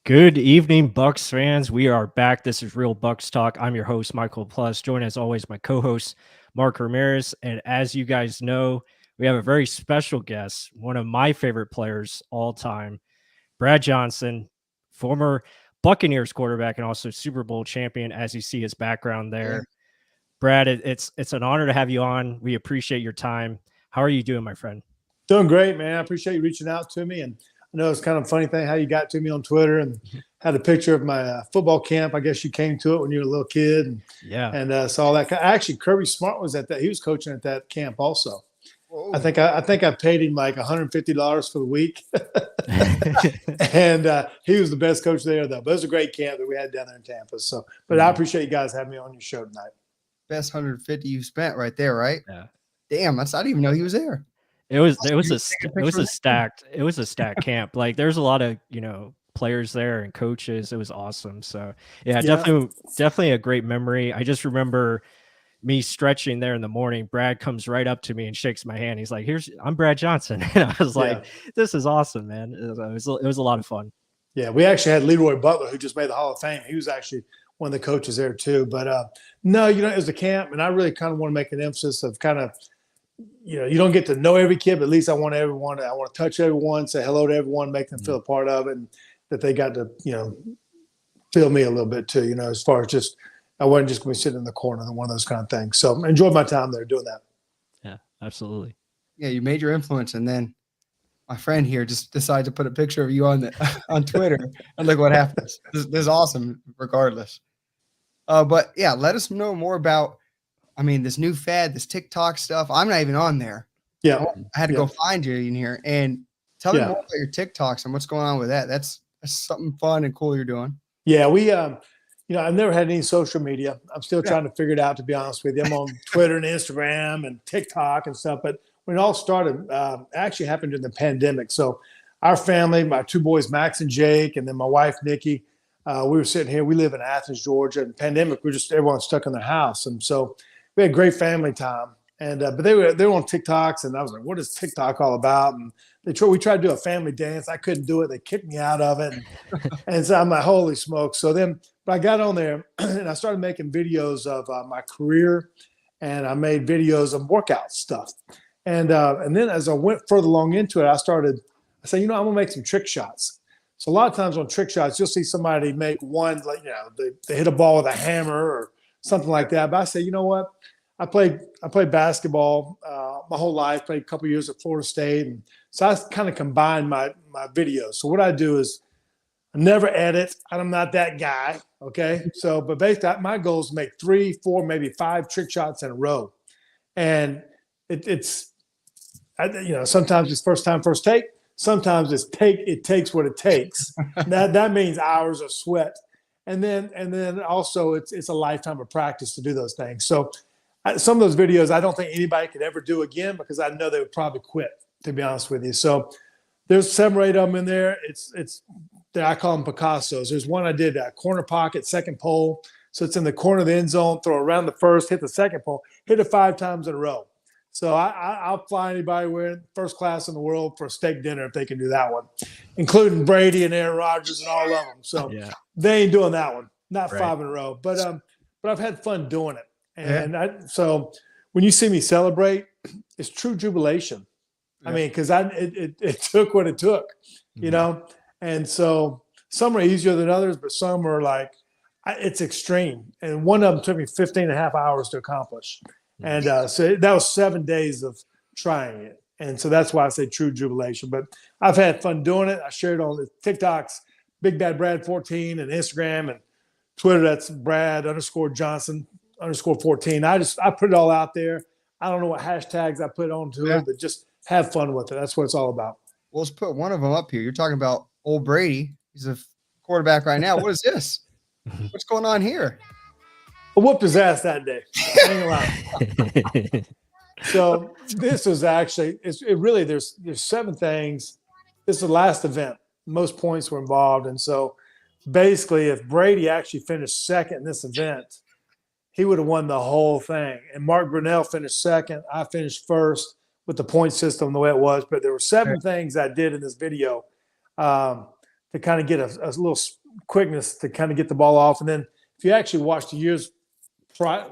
Good evening, Bucks fans. We are back. This is Real Bucks Talk. I'm your host, Michael Plus. Joined as always, my co-host, Mark Ramirez. And as you guys know, we have a very special guest, one of my favorite players all time, Brad Johnson, former Buccaneers quarterback and also Super Bowl champion, as you see his background there. Yeah. Brad, it's an honor to have you on. We appreciate your time. How are you doing, my friend? Doing great, man. I appreciate you reaching out to me. And I know it's kind of a funny thing how you got to me on Twitter and had a picture of my football camp. I guess you came to it when you were a little kid and saw that. Actually, Kirby Smart was at that. He was coaching at that camp also. Whoa. I think I paid him like $150 for the week, and he was the best coach there though. But it was a great camp that we had down there in Tampa. So, but I appreciate you guys having me on your show tonight. Best 150 you spent right there, right? Yeah. Damn, I didn't even know he was there. It was a stacked camp. Like there's a lot of, players there and coaches. It was awesome. So yeah, definitely a great memory. I just remember me stretching there in the morning. Brad comes right up to me and shakes my hand. He's like, I'm Brad Johnson. And I was like, this is awesome, man. It was a lot of fun. Yeah, we actually had Leroy Butler, who just made the Hall of Fame. He was actually one of the coaches there too. But no, it was a camp, and I really kind of want to make an emphasis of kind of, you don't get to know every kid, but at least I want to touch everyone, say hello to everyone, make them feel a part of it, and that they got to, feel me a little bit too, as far as just, I wasn't just going to be sitting in the corner and one of those kind of things. So I enjoyed my time there doing that. Yeah, absolutely. Yeah, you made your influence, and then my friend here just decided to put a picture of you on Twitter, and look what happens. This is awesome regardless. But yeah, let us know more about, this new fad, this TikTok stuff. I'm not even on there. Yeah. I had to go find you in here and tell me more about your TikToks and what's going on with that. That's something fun and cool you're doing. Yeah, we I've never had any social media. I'm still trying to figure it out, to be honest with you. I'm on Twitter and Instagram and TikTok and stuff. But when it all started, actually happened during the pandemic. So our family, my two boys, Max and Jake, and then my wife, Nikki, we were sitting here. We live in Athens, Georgia. And pandemic, everyone stuck in their house. And so we had great family time. And but they were on TikToks, and I was like, "What is TikTok all about?" And we tried to do a family dance. I couldn't do it. They kicked me out of it, and so I'm like, "Holy smokes!" So then, but I got on there and I started making videos of my career, and I made videos of workout stuff. And then as I went further along into it, I said, I'm gonna make some trick shots. So a lot of times on trick shots, you'll see somebody make one, like they hit a ball with a hammer or something like that. But I said, you know what? I played basketball my whole life, played a couple of years at Florida State. And so I kind of combined my videos. So what I do is I never edit. I'm not that guy. Okay. So, but basically my goal is to make 3, 4, maybe 5 trick shots in a row. And it's sometimes it's first time, first take. Sometimes it takes what it takes. that means hours of sweat. And then also it's a lifetime of practice to do those things. So some of those videos I don't think anybody could ever do again, because I know they would probably quit, to be honest with you. So there's 7 or 8 of them in there. I call them Picassos. There's one I did corner pocket, second pole. So it's in the corner of the end zone, throw around the first, hit the second pole, hit it 5 times in a row. So I'll fly anybody wearing first class in the world for a steak dinner if they can do that one, including Brady and Aaron Rodgers and all of them. So they ain't doing that one, not 5 in a row. But I've had fun doing it. And so when you see me celebrate, it's true jubilation. I mean, because it took what it took, And so some are easier than others, but some are like, it's extreme. And one of them took me 15 and a half hours to accomplish. And so that was 7 days of trying it. And so that's why I say true jubilation. But I've had fun doing it. I shared on the TikToks, Big Bad Brad 14, and Instagram and Twitter. That's Brad_Johnson_14. I put it all out there. I don't know what hashtags I put onto it, but just have fun with it. That's what it's all about. Well, let's put one of them up here. You're talking about old Brady. He's a quarterback right now. What is this? What's going on here? I whooped his ass that day. So this was actually, there's 7 things. This is the last event. Most points were involved. And so basically, if Brady actually finished second in this event, he would have won the whole thing. And Mark Brunell finished second. I finished first with the point system the way it was. But there were 7 things I did in this video to kind of get a little quickness to kind of get the ball off. And then if you actually watch the years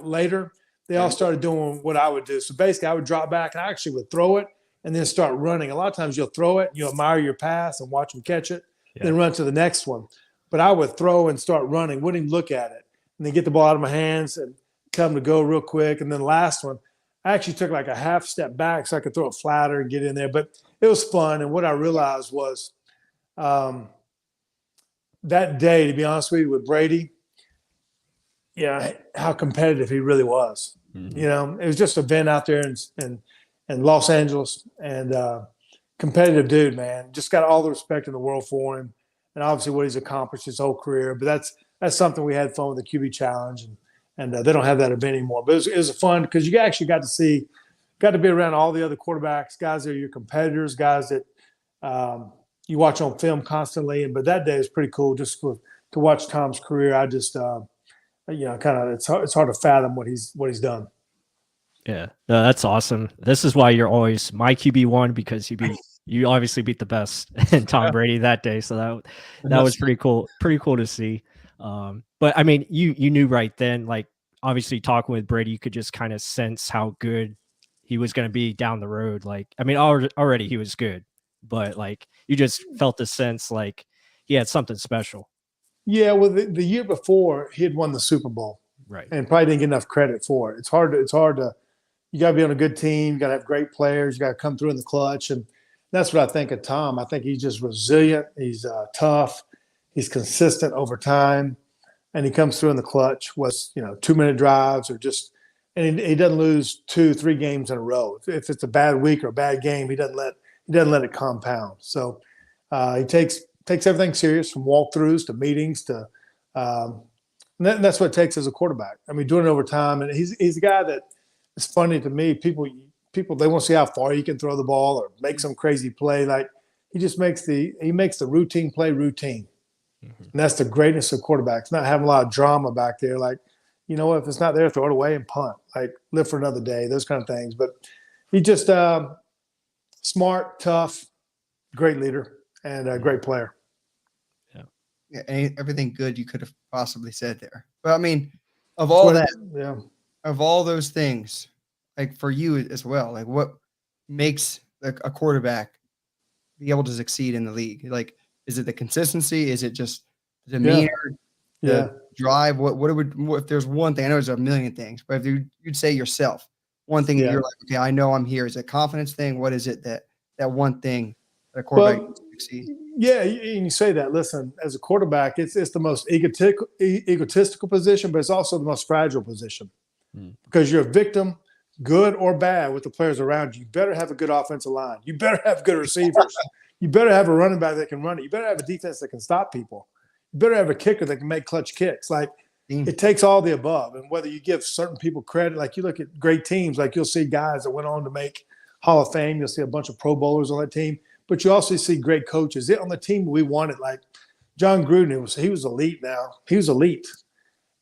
later, they all started doing what I would do. So basically, I would drop back and I actually would throw it and then start running. A lot of times you'll throw it, you'll admire your pass and watch them catch it, then run to the next one. But I would throw and start running, wouldn't even look at it, and then get the ball out of my hands and tell them to go real quick. And then the last one, I actually took like a half step back so I could throw it flatter and get in there. But it was fun. And what I realized was that day, to be honest with you, with Brady, how competitive he really was. Mm-hmm. You know, it was just a event out there in Los Angeles, and competitive dude, man. Just got all the respect in the world for him, and obviously what he's accomplished his whole career. But that's something we had fun with the QB Challenge, and they don't have that event anymore. But it was fun because you actually got to be around all the other quarterbacks, guys that are your competitors, guys that you watch on film constantly. But that day is pretty cool just to watch Tom's career. I just it's hard to fathom what he's done. Yeah, no, that's awesome. This is why you're always my QB1, because you obviously beat the best in Tom Brady that day. So that was pretty cool to see. But I mean, you knew right then, like obviously talking with Brady, you could just kind of sense how good he was going to be down the road. Like, I mean, already he was good, but like you just felt the sense like he had something special. Yeah, well, the year before he had won the Super Bowl, right, and probably didn't get enough credit for it. It's hard to. You got to be on a good team. You got to have great players. You got to come through in the clutch, and that's what I think of Tom. I think he's just resilient. He's tough. He's consistent over time, and he comes through in the clutch. Was 2-minute drives or just, and he doesn't lose 2-3 games in a row. If it's a bad week or a bad game, he doesn't let it compound. So he takes everything serious, from walkthroughs to meetings to, and that's what it takes as a quarterback. I mean, doing it over time, and he's a guy that. It's funny to me. People they want to see how far he can throw the ball or make some crazy play. Like he just makes the routine play routine, and that's the greatness of quarterbacks. Not having a lot of drama back there. Like, you know what, if it's not there, throw it away and punt. Like live for another day. Those kind of things. But he just smart, tough, great leader, and a great player. Yeah, everything good you could have possibly said there. But I mean, of all that, of all those things, like for you as well, like what makes a quarterback be able to succeed in the league? Like, is it the consistency? Is it just the demeanor, the drive? What if there's one thing? I know there's a million things, but if you'd say yourself, one thing that you're like, okay, I know I'm here. Is it a confidence thing? What is it that one thing that a quarterback can succeed? Yeah, you say that. Listen, as a quarterback, it's the most egotistical position, but it's also the most fragile position. Because you're a victim, good or bad, with the players around you. You better have a good offensive line. You better have good receivers. You better have a running back that can run it. You better have a defense that can stop people. You better have a kicker that can make clutch kicks. Like, it takes all the above. And whether you give certain people credit, like you look at great teams, like you'll see guys that went on to make Hall of Fame. You'll see a bunch of Pro Bowlers on that team. But you also see great coaches. On the team we wanted, like John Gruden, he was elite now. He was elite.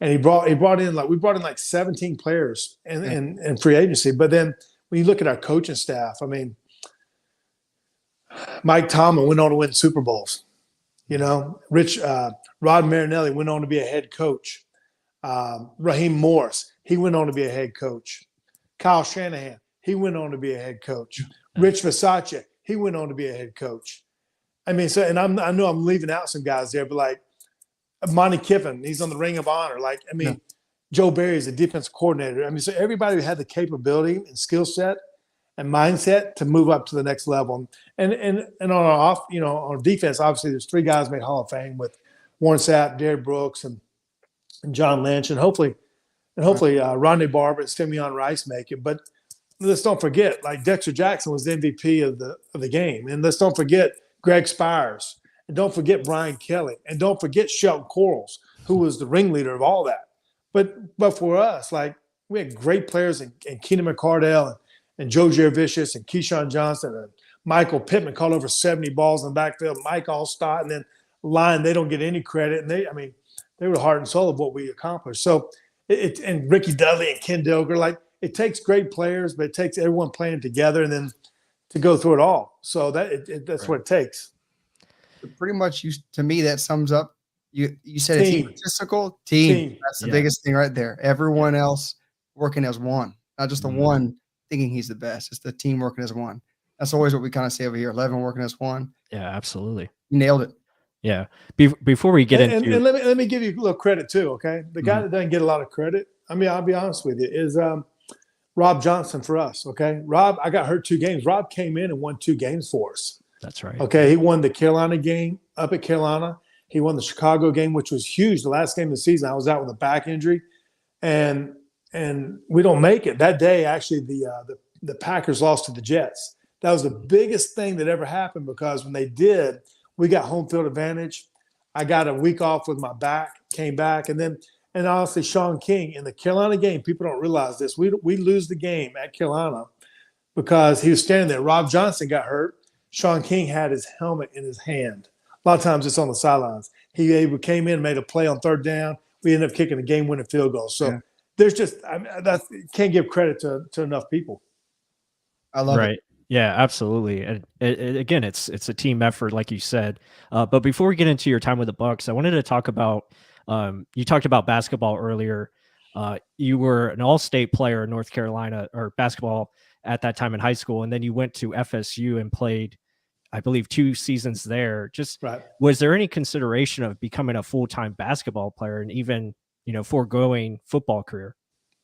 And we brought in like 17 players in free agency. But then when you look at our coaching staff, I mean, Mike Tomlin went on to win Super Bowls. Rod Marinelli went on to be a head coach. Raheem Morris, he went on to be a head coach. Kyle Shanahan, he went on to be a head coach. Rich Versace, he went on to be a head coach. I mean, so, and I know I'm leaving out some guys there, but like, Monty Kiffin, he's on the Ring of Honor. Like, I mean, Joe Barry is a defense coordinator. I mean, so everybody had the capability and skill set and mindset to move up to the next level. And on our on defense, obviously there's 3 guys made Hall of Fame with Warren Sapp, Derrick Brooks, and John Lynch, and hopefully Rodney Barber and Simeon Rice make it. But let's don't forget, like Dexter Jackson was the MVP of the game, and let's don't forget Greg Spires. And don't forget Brian Kelly. And don't forget Shelton Quarles, who was the ringleader of all that. But for us, like, we had great players in Keenan McCardell and Joe Jurevicius and Keyshawn Johnson and Michael Pittman called over 70 balls in the backfield, Mike Allstott, and then line, they don't get any credit. And they were the heart and soul of what we accomplished. So and Ricky Dudley and Ken Dilger, like, it takes great players, but it takes everyone playing together and then to go through it all. So that's what it takes. Pretty much, to me, that sums up You said it's Team. egotistical team. Team. That's the Yeah. biggest thing right there. Everyone else working as one, not just the one thinking he's the best. It's the team working as one. That's always what we kind of say over here. 11 working as one. Yeah, absolutely. You nailed it. Yeah. Before we get into and let me give you a little credit too. Okay, the guy that doesn't get a lot of credit. I mean, I'll be honest with you, is Rob Johnson for us. Okay, Rob, I got hurt 2 games. Rob came in and won 2 games for us. That's right. Okay, he won the Carolina game up at Carolina. He won the Chicago game, which was huge. The last game of the season, I was out with a back injury, and we don't make it that day. Actually, the Packers lost to the Jets. That was the biggest thing that ever happened, because when they did, we got home field advantage. I got a week off with my back, came back, and honestly, Sean King in the Carolina game, people don't realize this. We lose the game at Carolina because he was standing there. Rob Johnson got hurt. Sean King had his helmet in his hand. A lot of times it's on the sidelines. He came in, made a play on 3rd down. We ended up kicking a game-winning field goal. So there's just can't give credit to enough people. I love it. Yeah, absolutely. And again, it's a team effort, like you said. But before we get into your time with the Bucs, I wanted to talk about you talked about basketball earlier. You were an all-state player in North Carolina, or basketball at that time in high school, and then you went to FSU and played, I believe, 2 seasons there. Just was there any consideration of becoming a full-time basketball player and even, foregoing football career?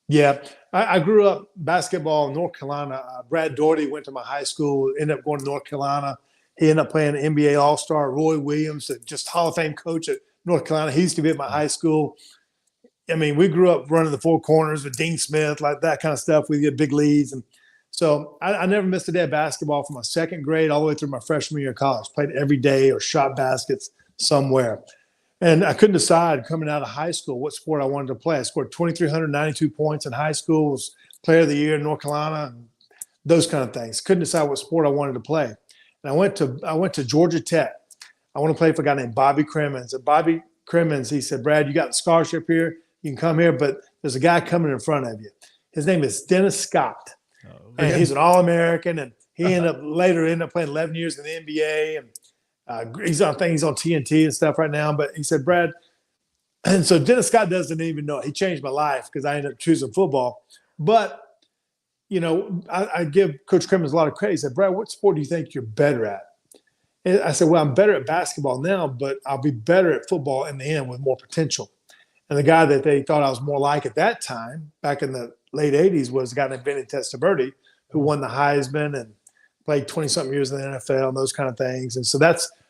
Yeah, I grew up basketball in North Carolina. Brad Doherty went to my high school, ended up going to North Carolina. He ended up playing NBA All-Star. Roy Williams, just Hall of Fame coach at North Carolina. He used to be at my high school. I mean, we grew up running the 4 corners with Dean Smith, like that kind of stuff. We get big leads. And so I never missed a day of basketball from my 2nd grade all the way through my freshman year of college. Played every day or shot baskets somewhere. And I couldn't decide coming out of high school what sport I wanted to play. I scored 2,392 points in high school, was player of the year in North Carolina, and those kind of things. Couldn't decide what sport I wanted to play. And I went to Georgia Tech. I want to play for a guy named Bobby Crimmins. And Bobby Crimmins, he said, Brad, you got the scholarship here. You can come here, but there's a guy coming in front of you. His name is Dennis Scott. And he's an All-American, and he ended up playing 11 years in the NBA, and he's on TNT and stuff right now. But he said, Brad, and so Dennis Scott doesn't even know it. He changed my life because I ended up choosing football. But, I give Coach Crimmins a lot of credit. He said, Brad, what sport do you think you're better at? And I said, well, I'm better at basketball now, but I'll be better at football in the end with more potential. And the guy that they thought I was more like at that time, back in the late 80s, was a guy named Vinny Testaverde, who won the Heisman and played 20-something years in the NFL and those kind of things. And so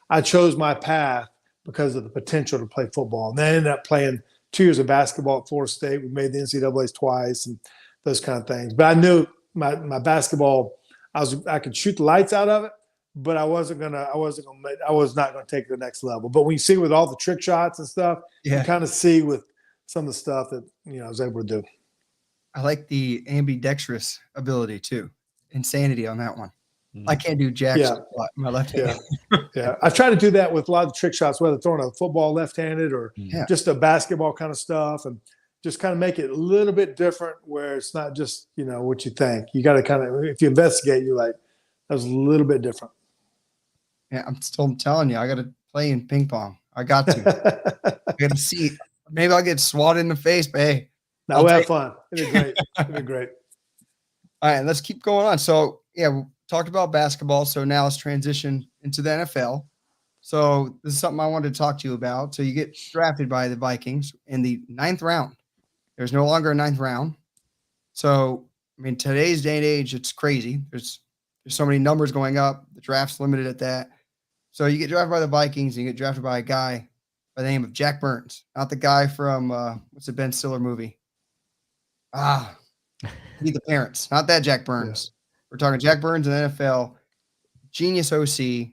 I chose my path because of the potential to play football. And then I ended up playing 2 years of basketball at Florida State. We made the NCAAs twice and those kind of things. But I knew my basketball, I could shoot the lights out of it, but I was not gonna take it to the next level. But when you see with all the trick shots and stuff, you kind of see with some of the stuff that I was able to do. I like the ambidextrous ability too. Insanity on that one. I can't do jack squat in my left hand. Yeah. I've tried to do that with a lot of trick shots, whether throwing a football left-handed or just a basketball kind of stuff, and just kind of make it a little bit different where it's not just, what you think. You got to kind of, if you investigate, you're like, that was a little bit different. Yeah, I'm still telling you, I got to play in ping pong. I got to. I got to see. Maybe I'll get swatted in the face, but hey. No, we'll have fun. It'd be great. It'd be great. All right, let's keep going on. So, we talked about basketball. So now let's transition into the NFL. So this is something I wanted to talk to you about. So you get drafted by the Vikings in the 9th round. There's no longer a 9th round. So, today's day and age, it's crazy. There's so many numbers going up. The draft's limited at that. So you get drafted by the Vikings, and you get drafted by a guy by the name of Jack Burns, not the guy from what's the Ben Stiller movie? Meet the Parents. Not that Jack Burns. We're talking Jack Burns in the NFL, genius OC,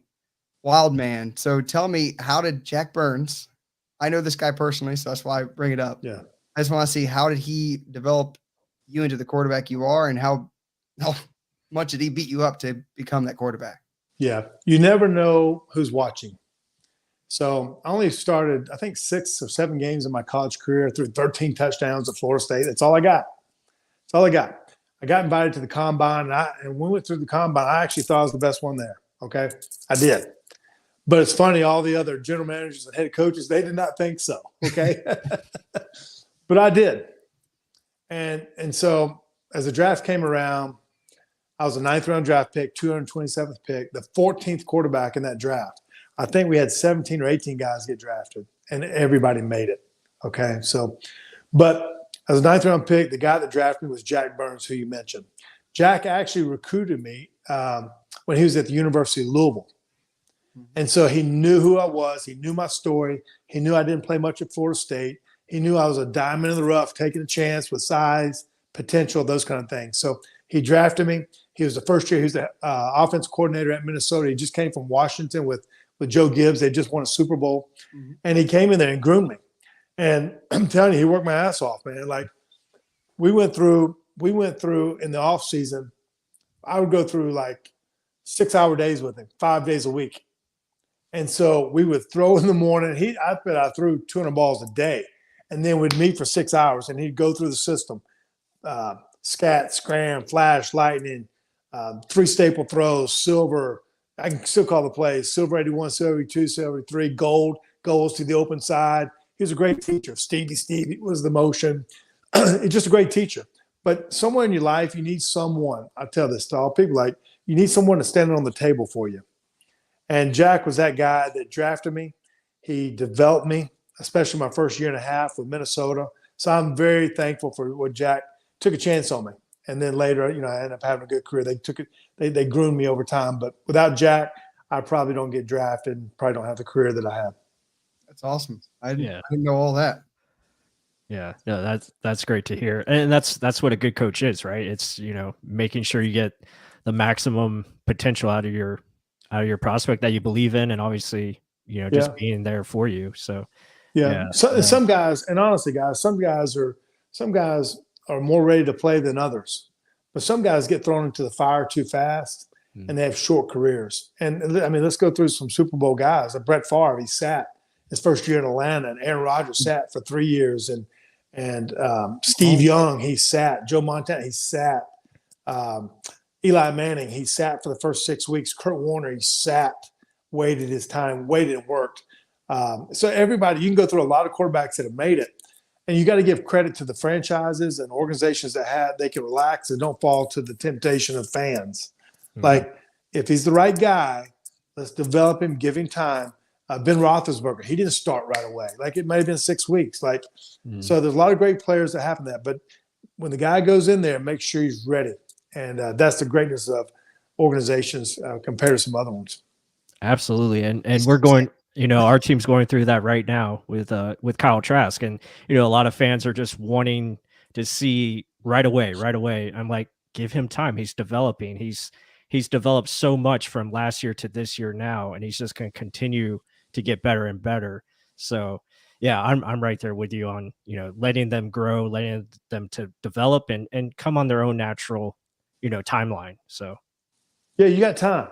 wild man. So tell me, how did Jack Burns? I know this guy personally, so that's why I bring it up. Yeah. I just want to see, how did he develop you into the quarterback you are, and how much did he beat you up to become that quarterback? Yeah. You never know who's watching. So I only started, I think, 6 or 7 games in my college career, threw 13 touchdowns at Florida State. That's all I got. That's all I got. I got invited to the combine, and when we went through the combine, I actually thought I was the best one there. Okay. I did. But it's funny, all the other general managers and head coaches, they did not think so. Okay. But I did. And so as the draft came around, I was a 9th-round draft pick, 227th pick, the 14th quarterback in that draft. I think we had 17 or 18 guys get drafted, and everybody made it. Okay. So, but as a 9th-round pick, the guy that drafted me was Jack Burns, who you mentioned. Jack actually recruited me when he was at the University of Louisville. And so he knew who I was. He knew my story. He knew I didn't play much at Florida State. He knew I was a diamond in the rough, taking a chance with size, potential, those kind of things. So he drafted me. He was the first year. He was the offense coordinator at Minnesota. He just came from Washington with Joe Gibbs. They just won a Super Bowl. And he came in there and groomed me. And I'm telling you, he worked my ass off, man. Like we went through in the off season, I would go through like 6-hour days with him, 5 days a week. And so we would throw in the morning. I bet I threw 200 balls a day. And then we'd meet for 6 hours, and he'd go through the system. Scat, scram, flash, lightning, 3 staple throws, silver. I can still call the plays. Silver 81, silver 82, silver 83, gold, goals to the open side. He was a great teacher. Stevie was the motion. He's just a great teacher. But somewhere in your life, you need someone. I tell this to all people, like, you need someone to stand on the table for you. And Jack was that guy that drafted me. He developed me, especially my first year and a half with Minnesota. So I'm very thankful for what Jack took a chance on me. And then later, I ended up having a good career. They groomed me over time. But without Jack, I probably don't get drafted and probably don't have the career that I have. That's awesome. I didn't know all that. Yeah, no, that's great to hear. And that's what a good coach is, right? It's, making sure you get the maximum potential out of your prospect that you believe in, and obviously, just being there for you. So some guys, and honestly, guys, some guys are more ready to play than others. But some guys get thrown into the fire too fast, and they have short careers. And I mean, let's go through some Super Bowl guys. Brett Favre, he sat his first year in Atlanta, and Aaron Rodgers sat for 3 years, and Steve Young, he sat. Joe Montana, he sat. Eli Manning, he sat for the first 6 weeks. Kurt Warner, he sat, waited his time, waited and worked. So everybody, you can go through a lot of quarterbacks that have made it. And you got to give credit to the franchises and organizations that they can relax and don't fall to the temptation of fans. Like, if he's the right guy, let's develop him, give him time. Ben Roethlisberger, he didn't start right away. Like, it might have been 6 weeks. So there's a lot of great players that happen that. But when the guy goes in there, make sure he's ready. And that's the greatness of organizations compared to some other ones. Absolutely. And we're going, our team's going through that right now with Kyle Trask. And, a lot of fans are just wanting to see right away. I'm like, give him time. He's developing. He's developed so much from last year to this year now, and he's just going to continue to get better and better. So yeah, I'm right there with you on, letting them grow, letting them to develop and come on their own natural, timeline. So yeah, you got time.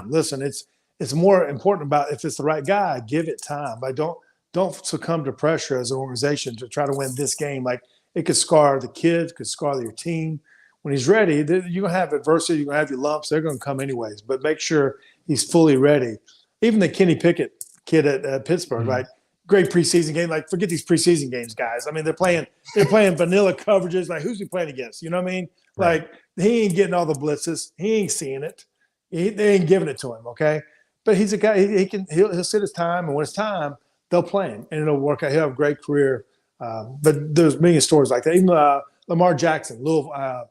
Listen, it's more important about if it's the right guy, give it time. Like, don't succumb to pressure as an organization to try to win this game. Like, it could scar the kids, could scar your team. When he's ready, you're going to have adversity, you're going to have your lumps. They're going to come anyways. But make sure he's fully ready. Even the Kenny Pickett kid at Pittsburgh, right? Great preseason game. Like, forget these preseason games, guys. I mean, they're playing vanilla coverages. Like, who's he playing against? You know what I mean? Right. Like, he ain't getting all the blitzes. He ain't seeing it. They ain't giving it to him, okay? But he's a guy. He'll sit his time, and when it's time, they'll play him, and it'll work out. He'll have a great career. But there's many stories like that. Even Lamar Jackson, Louisville.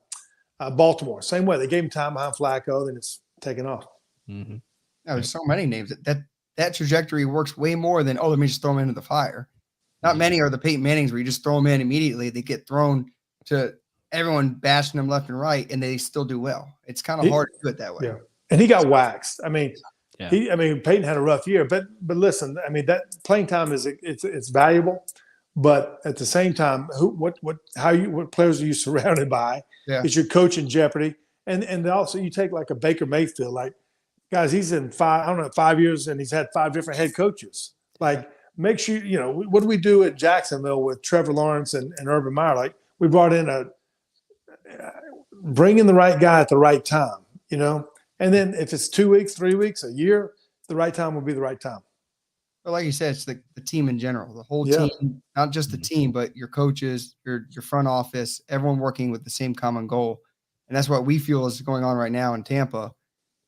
Baltimore, same way. They gave him time behind Flacco, then it's taken off. There's so many names that trajectory works way more than, let me just throw them into the fire. Not many are the Peyton Mannings where you just throw them in immediately. They get thrown to everyone bashing them left and right, and they still do well. It's kind of hard to do it that way. Yeah, and he got waxed. I mean, Peyton had a rough year, but listen, I mean, that playing time it's valuable. But at the same time, what players are you surrounded by? Yeah. Is your coach in jeopardy? And also you take like a Baker Mayfield, like, guys, he's in 5 years, and he's had 5 different head coaches. Like, make sure, what do we do at Jacksonville with Trevor Lawrence and Urban Meyer? Like, we brought in bring in the right guy at the right time, And then if it's 2 weeks, 3 weeks, a year, the right time will be the right time. But like you said, it's the team in general, the whole Yeah. team, not just the team, but your coaches, your front office, everyone working with the same common goal. And that's what we feel is going on right now in Tampa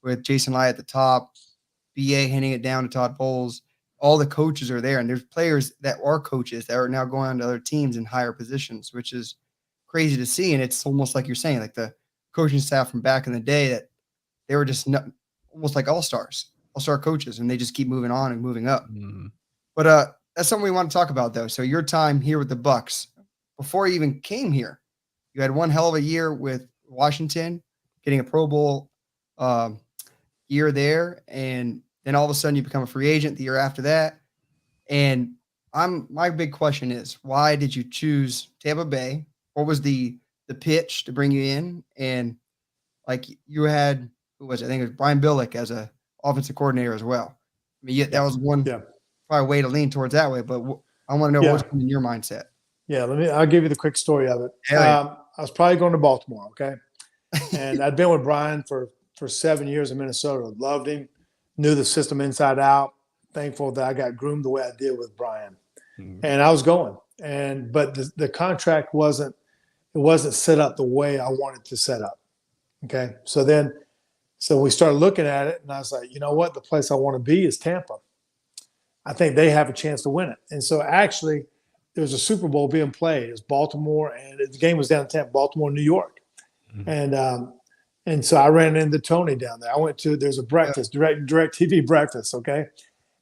with Jason Lai at the top, BA handing it down to Todd Bowles. All the coaches are there, and there's players that are coaches that are now going on to other teams in higher positions, which is crazy to see. And it's almost like you're saying, like the coaching staff from back in the day that they were just almost like all-star coaches, and they just keep moving on and moving up. But that's something we want to talk about, though. So your time here with the Bucs, before you even came here, you had one hell of a year with Washington, getting a Pro Bowl year there, and then all of a sudden you become a free agent the year after that. And my big question is, why did you choose Tampa Bay? What was the pitch to bring you in? And like you had, who was it? I think it was Brian Billick as a offensive coordinator as well. I mean, that was one probably way to lean towards that way. But I want to know what's in your mindset. Yeah, I'll give you the quick story of it. I was probably going to Baltimore, okay? And I'd been with Brian for 7 years in Minnesota. Loved him, knew the system inside out. Thankful that I got groomed the way I did with Brian. And I was going. But the contract wasn't set up the way I wanted to set up. Okay. So we started looking at it, and I was like, you know what? The place I want to be is Tampa. I think they have a chance to win it. And so actually, there was a Super Bowl being played. It was Baltimore, and the game was down in Tampa, Baltimore, New York. And so I ran into Tony down there. I went to, there's a breakfast, direct TV breakfast, okay?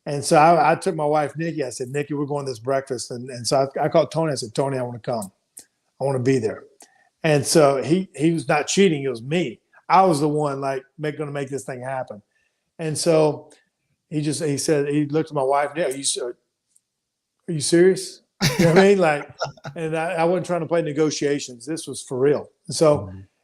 And so I took my wife, Nikki. I said, Nikki, we're going to this breakfast. And so I called Tony. I said, Tony, I want to come. I want to be there. And so he was not cheating. It was me. I was the one like going to make this thing happen. And so he said, he looked at my wife. Yeah, are you serious? You know what I mean? Like, and I wasn't trying to play negotiations. This was for real.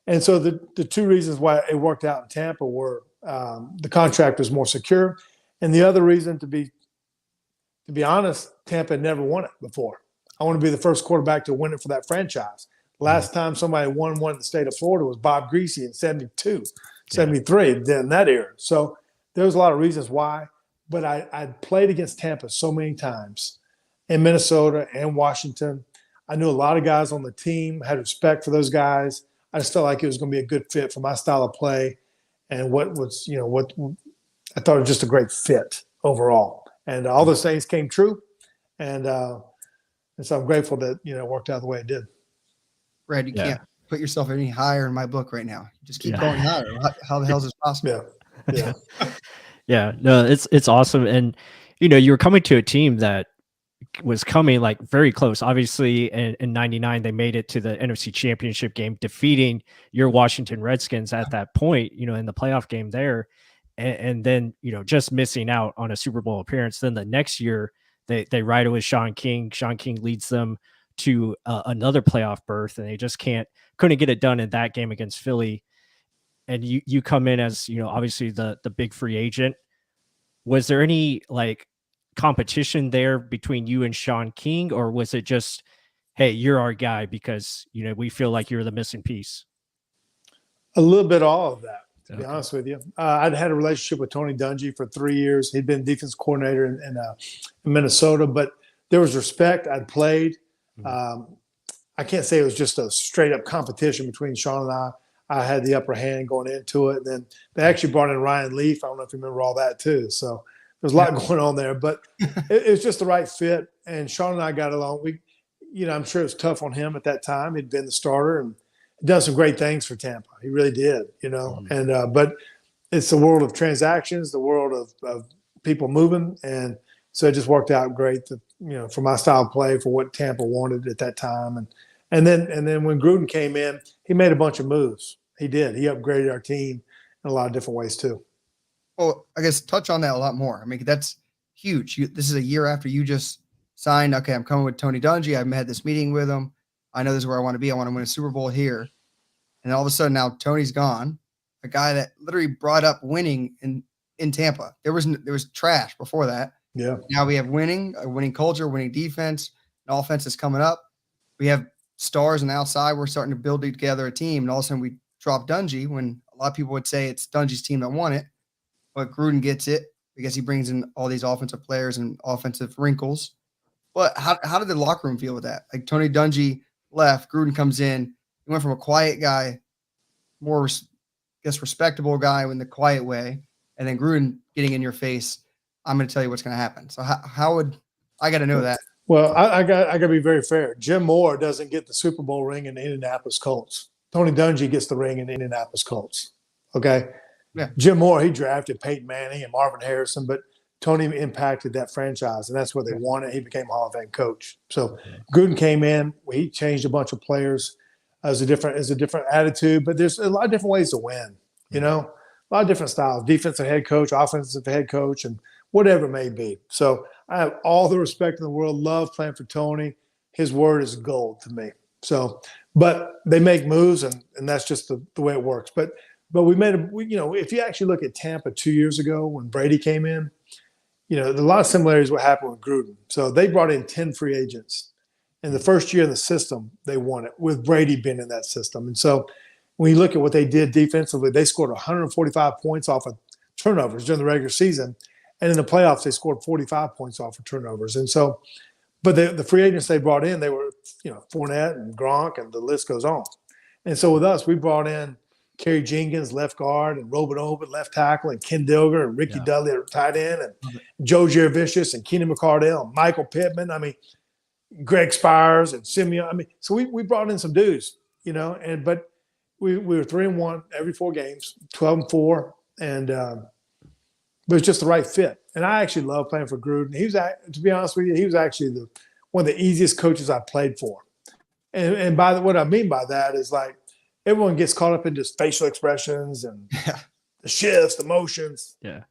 And so the two reasons why it worked out in Tampa were the contract was more secure. And the other reason, to be honest, Tampa had never won it before. I want to be the first quarterback to win it for that franchise. Last time somebody won in the state of Florida was Bob Greasy in 72, 73, in that era. So there was a lot of reasons why. But I played against Tampa so many times in Minnesota and Washington. I knew a lot of guys on the team, had respect for those guys. I just felt like it was going to be a good fit for my style of play and what I thought it was just a great fit overall. And all those things came true. And so I'm grateful that, it worked out the way it did. Brad, you can't put yourself any higher in my book right now. You just keep going higher. How the hell is this possible? Yeah. No, it's awesome. And, you were coming to a team that was coming like very close. Obviously in 99, they made it to the NFC Championship game, defeating your Washington Redskins at that point, in the playoff game there. And then, just missing out on a Super Bowl appearance. Then the next year they ride it with Sean King. Sean King leads them to another playoff berth, and they just couldn't get it done in that game against Philly. And you come in as, obviously the big free agent. Was there any like competition there between you and Sean King, or was it just, hey, you're our guy because, we feel like you're the missing piece? A little bit all of that, to be honest with you. I'd had a relationship with Tony Dungy for 3 years. He'd been defense coordinator in Minnesota, but there was respect. I'd played. I can't say it was just a straight up competition between Sean and I. I had the upper hand going into it. Then they actually brought in Ryan Leaf. I don't know if you remember all that too. So there's a lot going on there, but it was just the right fit. And Sean and I got along. I'm sure it was tough on him at that time. He'd been the starter and done some great things for Tampa. He really did, And but it's the world of transactions, the world of people moving, and so it just worked out great. For my style of play, for what Tampa wanted at that time, and then when Gruden came in, he made a bunch of moves. He did. He upgraded our team in a lot of different ways too. Well, I guess touch on that a lot more. I mean, that's huge. This is a year after you just signed. Okay, I'm coming with Tony Dungy. I've had this meeting with him. I know this is where I want to be. I want to win a Super Bowl here. And all of a sudden now Tony's gone. A guy that literally brought up winning in Tampa. There was trash before that. Yeah. Now we have winning, a winning culture, winning defense, and offense is coming up. We have stars on the outside. We're starting to build together a team. And all of a sudden we drop Dungy when a lot of people would say it's Dungy's team that won it. But Gruden gets it. because he brings in all these offensive players and offensive wrinkles. But how did the locker room feel with that? Like Tony Dungy left, Gruden comes in. He went from a quiet guy, more, respectable guy in the quiet way, and then Gruden getting in your face. I'm going to tell you what's going to happen. So how would I got to know that? Well, I got to be very fair. Jim Moore doesn't get the Super Bowl ring in the Indianapolis Colts. Tony Dungy gets the ring in the Indianapolis Colts. Okay. Yeah. Jim Moore, he drafted Peyton Manning and Marvin Harrison, but Tony impacted that franchise, and that's where they won it. He became a Hall of Fame coach. So Gruden came in. He changed a bunch of players as a different attitude, but there's a lot of different ways to win. You know, a lot of different styles: defensive head coach, offensive head coach, and whatever it may be. So I have all the respect in the world. Love playing for Tony. His word is gold to me. So, but they make moves, and that's just the way it works. But we made if you actually look at Tampa 2 years ago when Brady came in, a lot of similarities what happened with Gruden. So they brought in 10 free agents. In the first year in the system, they won it with Brady being in that system. And so when you look at what they did defensively, they scored 145 points off of turnovers during the regular season. And in the playoffs, they scored 45 points off of turnovers. And so, but the free agents they brought in, they were, Fournette and Gronk, and the list goes on. And so with us, we brought in Kerry Jenkins, left guard, and Robin Oben, left tackle, and Ken Dilger, and Ricky Dudley at tight end, and Joe Jurevicius, and Keenan McCardell, and Michael Pittman. I mean, Greg Spires and Simeon. I mean, so we brought in some dudes, but we were 3-1 every 4 games, 12-4, and but it's just the right fit. And I actually love playing for Gruden. He was, to be honest with you, he was actually one of the easiest coaches I played for. And what I mean by that is, like, everyone gets caught up in just facial expressions and the shifts, the motions. Yeah.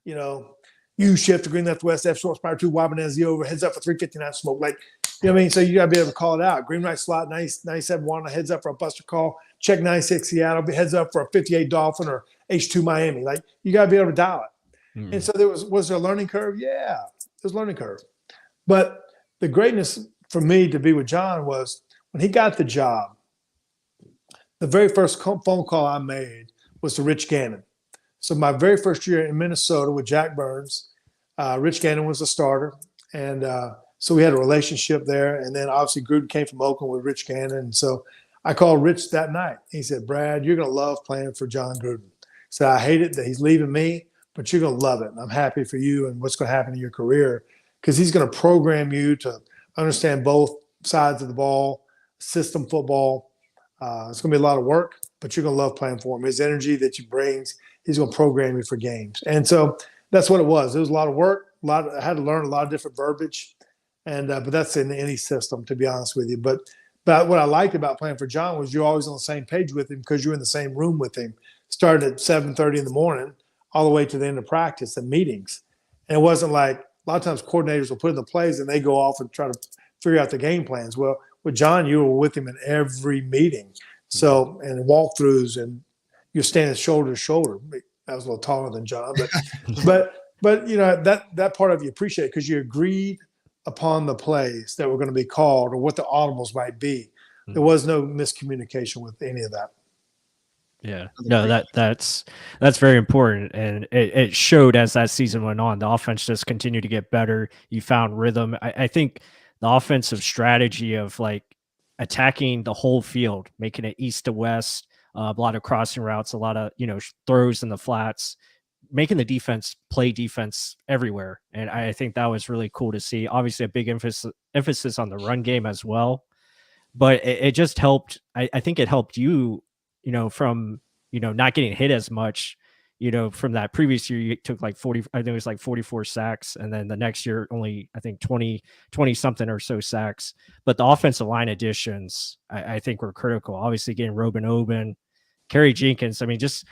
U shift to green, left, west, F short, spire 2, wide as the over, heads up for 359 smoke. Like, you know what I mean? So you got to be able to call it out. Green right slot, 97-1, heads up for a buster call. Check 96 Seattle, heads up for a 58 Dolphin or H2 Miami. Like, you got to be able to dial it. Mm. And so was there a learning curve? Yeah, there's a learning curve. But the greatness for me to be with John was when he got the job, the very first phone call I made was to Rich Gannon. So my very first year in Minnesota with Jack Burns, Rich Gannon was the starter. And so we had a relationship there. And then obviously Gruden came from Oakland with Rich Gannon. And so I called Rich that night. He said, "Brad, you're going to love playing for John Gruden." He said, "I hate it that he's leaving me, but you're going to love it. And I'm happy for you and what's going to happen in your career, because he's going to program you to understand both sides of the ball, system football. It's going to be a lot of work, but you're going to love playing for him. His energy that he brings, he's going to program you for games." And so that's what it was. It was a lot of work. I had to learn a lot of different verbiage, and but that's in any system, to be honest with you. But what I liked about playing for John was you're always on the same page with him because you're in the same room with him. Started at 7:30 in the morning, all the way to the end of practice and meetings. And it wasn't like a lot of times coordinators will put in the plays and they go off and try to figure out the game plans. Well, with John, you were with him in every meeting. So, and walkthroughs, and you're standing shoulder to shoulder. I was a little taller than John, but that part of you appreciate, because you agreed upon the plays that were going to be called or what the audibles might be. There was no miscommunication with any of that. Yeah, no, that's very important, and it showed as that season went on. The offense just continued to get better. You found rhythm. I think the offensive strategy of like attacking the whole field, making it east to west, a lot of crossing routes, a lot of throws in the flats, making the defense play defense everywhere. And I think that was really cool to see. Obviously, a big emphasis on the run game as well, but it just helped. I think it helped you. From, not getting hit as much, from that previous year, you took like 40, I think it was like 44 sacks. And then the next year, only, I think 20 something or so sacks. But the offensive line additions, I think were critical. Obviously getting Robin Oben, Kerry Jenkins. I mean, just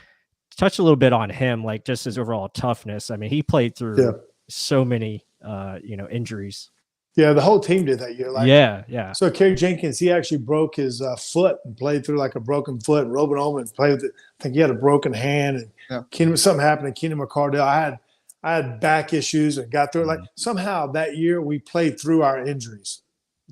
touch a little bit on him, like just his overall toughness. I mean, he played through so many, injuries. Yeah, the whole team did that year. Yeah. So Kerry Jenkins, he actually broke his foot and played through like a broken foot. And Robin Oben played with it. I think he had a broken hand. And something happened to Keenan McCardell. I had back issues and got through it. Like somehow that year we played through our injuries.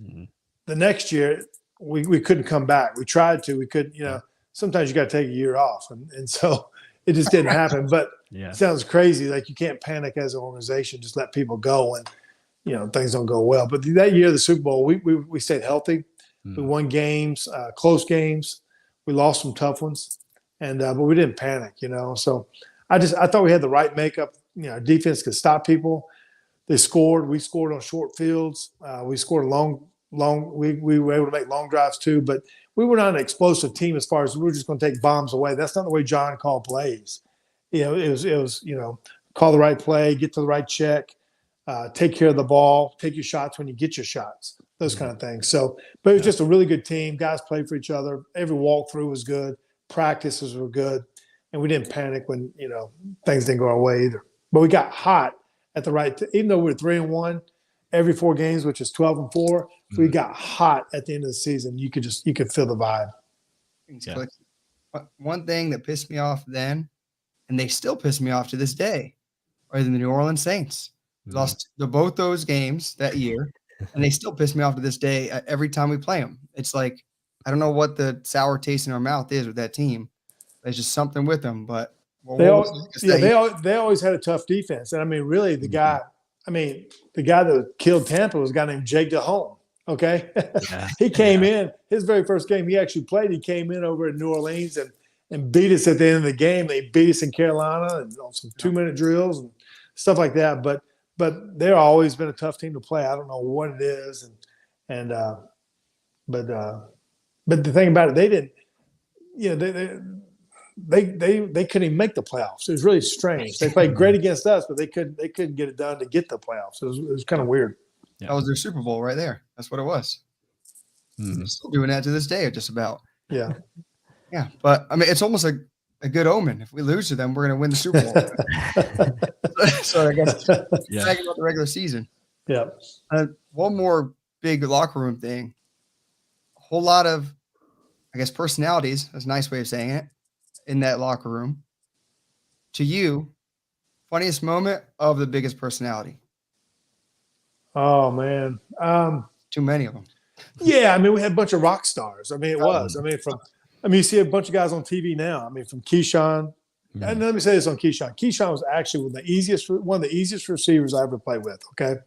Mm-hmm. The next year we couldn't come back. We tried to. We couldn't. Sometimes you got to take a year off, and so it just didn't happen. But Yeah. it sounds crazy. Like you can't panic as an organization. Just let people go and, things don't go well. But that year of the Super Bowl, we stayed healthy. We won games, close games. We lost some tough ones, but we didn't panic, So I thought we had the right makeup. Defense could stop people. They scored. We scored on short fields. We scored long. We were able to make long drives too, but we were not an explosive team as far as we were just going to take bombs away. That's not the way John called plays. It was call the right play, get to the right check, take care of the ball, take your shots when you get your shots, those kind of things. So, but it was just a really good team. Guys played for each other. Every walkthrough was good. Practices were good, and we didn't panic when things didn't go our way either. But we got hot at the right. Even though we were 3-1 every 4 games, which is 12-4. We got hot at the end of the season. You could feel the vibe. Yeah. One thing that pissed me off then, and they still piss me off to this day, are the New Orleans Saints. We lost both those games that year, and they still piss me off to this day every time we play them. It's like, I don't know what the sour taste in our mouth is with that team. There's just something with them. But they always had a tough defense. And I mean, really, the guy that killed Tampa was a guy named Jake Delhomme. Okay. Yeah. He came in his very first game he actually played. He came in over in New Orleans and beat us at the end of the game. They beat us in Carolina and on some 2-minute drills and stuff like that. But they've always been a tough team to play. I don't know what it is. But the thing about it, they didn't, they couldn't even make the playoffs. It was really strange. They played great against us, but they couldn't get it done to get the playoffs. It was kind of weird. Yeah. That was their Super Bowl right there. That's what it was. Still doing that to this day, just about. Yeah. Yeah. But I mean, it's almost a good omen. If we lose to them, we're going to win the Super Bowl. So I guess talking about the regular season. Yeah. One more big locker room thing. A whole lot of, I guess, personalities. That's a nice way of saying it. In that locker room. To you, funniest moment of the biggest personality? Oh, man. Too many of them. Yeah, I mean, we had a bunch of rock stars. I mean, it was. I mean, you see a bunch of guys on TV now. I mean, from Keyshawn. And let me say this on Keyshawn. Keyshawn was actually one of the easiest receivers I ever played with, okay?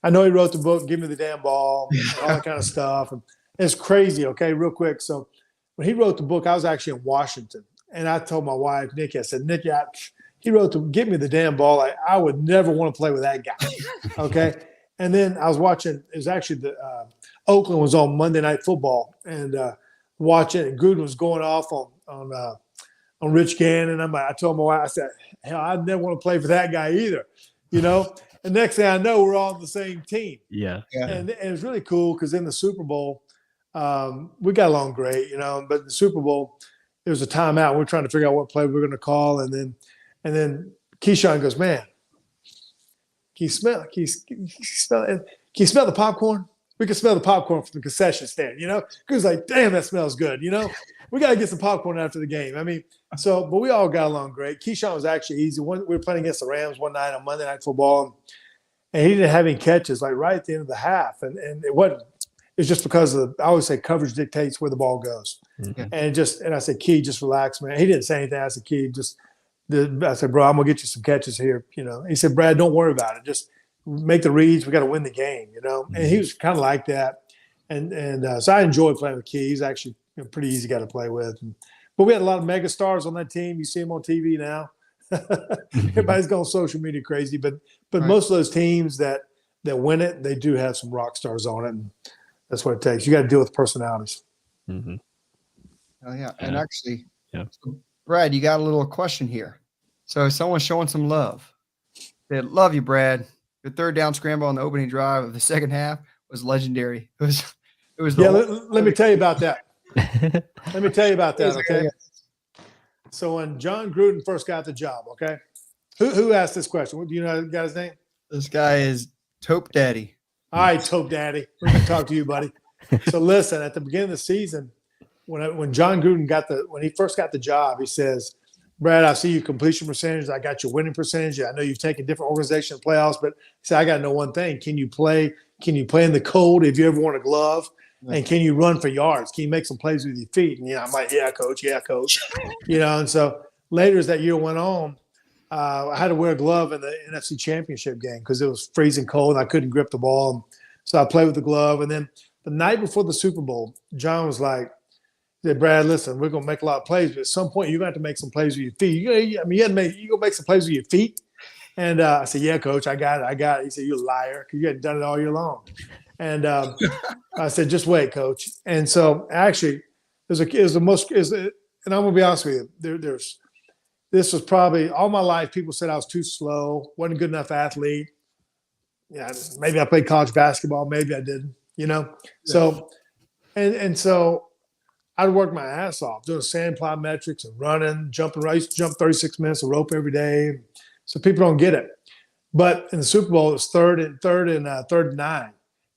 I know he wrote the book, Give Me the Damn Ball, and all that kind of stuff. And it's crazy, okay, real quick. So when he wrote the book, I was actually in Washington. And I told my wife, Nikki, I said, Nikki, he wrote to Give Me the Damn Ball. I would never want to play with that guy, okay? And then I was watching, it was actually Oakland was on Monday Night Football and watching, and Gruden was going off on Rich Gannon. I told my wife, I said, hell, I'd never want to play for that guy either, And next thing I know, we're all on the same team. Yeah. And it was really cool because in the Super Bowl, we got along great, but the Super Bowl, there was a timeout. We're trying to figure out what play we're going to call. And then Keyshawn goes, man, can you smell the popcorn? We can smell the popcorn from the concession stand, Because like, damn, that smells good, We got to get some popcorn after the game. I mean, but we all got along great. Keyshawn was actually easy. We were playing against the Rams one night on Monday Night Football, and he didn't have any catches, like right at the end of the half. And it wasn't. It's just because I always say coverage dictates where the ball goes. Mm-hmm. And I said, Key, just relax, man. He didn't say anything. I said, Key, I said, bro, I'm going to get you some catches here. He said, Brad, don't worry about it. Just make the reads. We got to win the game, Mm-hmm. And he was kind of like that. And so I enjoyed playing with Key. He's actually a pretty easy guy to play with. But we had a lot of mega stars on that team. You see them on TV now. Everybody's going social media crazy. But right. Most of those teams that win it, they do have some rock stars on it. And that's what it takes. You got to deal with personalities. Mm-hmm. Oh, yeah. And actually, so Brad, you got a little question here. So someone's showing some love. They love you, Brad. Your third down scramble on the opening drive of the second half was legendary. It was. Let me tell you about that. Okay. So when John Gruden first got the job, okay, who asked this question? Do you know the guy's name? This guy is Tope Daddy. All right, Tope Daddy. We're going to talk to you, buddy. So listen, at the beginning of the season, when John Gruden when he first got the job, he says, Brad, I see your completion percentage. I got your winning percentage. I know you've taken different organizations in playoffs, but he said, I got to know one thing. Can you play in the cold if you ever want a glove? And can you run for yards? Can you make some plays with your feet? And I'm like, yeah, coach. And so later as that year went on, I had to wear a glove in the NFC Championship game because it was freezing cold and I couldn't grip the ball. So I played with the glove. And then the night before the Super Bowl, John was like, he said, Brad, listen, we're going to make a lot of plays, but at some point you're going to have to make some plays with your feet. You're going to make some plays with your feet. And I said, yeah, coach, I got it. He said, you're a liar because you hadn't done it all year long. And I said, just wait, coach. And so actually, and I'm going to be honest with you, this was probably all my life. People said I was too slow, wasn't a good enough athlete. Yeah, maybe I played college basketball, maybe I didn't, Yeah. So, and so I'd work my ass off doing sand plyometrics and running, jumping. I used to jump 36 minutes of rope every day. So people don't get it. But in the Super Bowl, it was third and 9,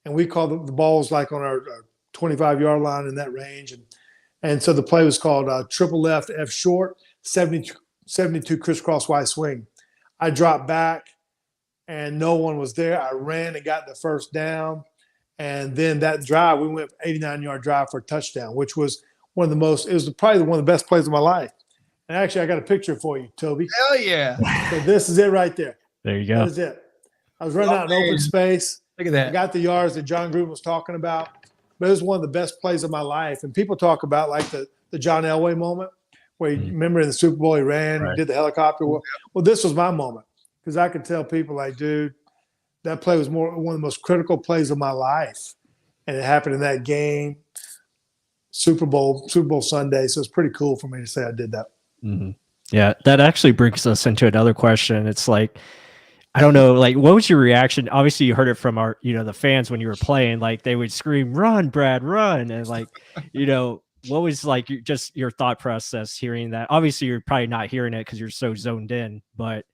and we called the balls like on our 25-yard line in that range, and so the play was called triple left F short 72 crisscross Y swing. I dropped back, and no one was there. I ran and got the first down, and then that drive we went 89-yard drive for a touchdown, which was probably one of the best plays of my life. And actually, I got a picture for you, Toby. Hell yeah! So this is it right there. There you go. That is it. I was running out in open space. Look at that. I got the yards that John Gruden was talking about. But it was one of the best plays of my life. And people talk about like the John Elway moment where remember in the Super Bowl he ran, Right. did the helicopter. Well, this was my moment because I could tell people like, dude, that play was one of the most critical plays of my life. And it happened in that game, Super Bowl Sunday. So it's pretty cool for me to say I did that. Mm-hmm. Yeah, that actually brings us into another question. It's like, I don't know, like, what was your reaction? Obviously, you heard it from our, the fans when you were playing, like they would scream, "Run, Brad, run!" And like, what was like your thought process hearing that? Obviously, you're probably not hearing it because you're so zoned in. But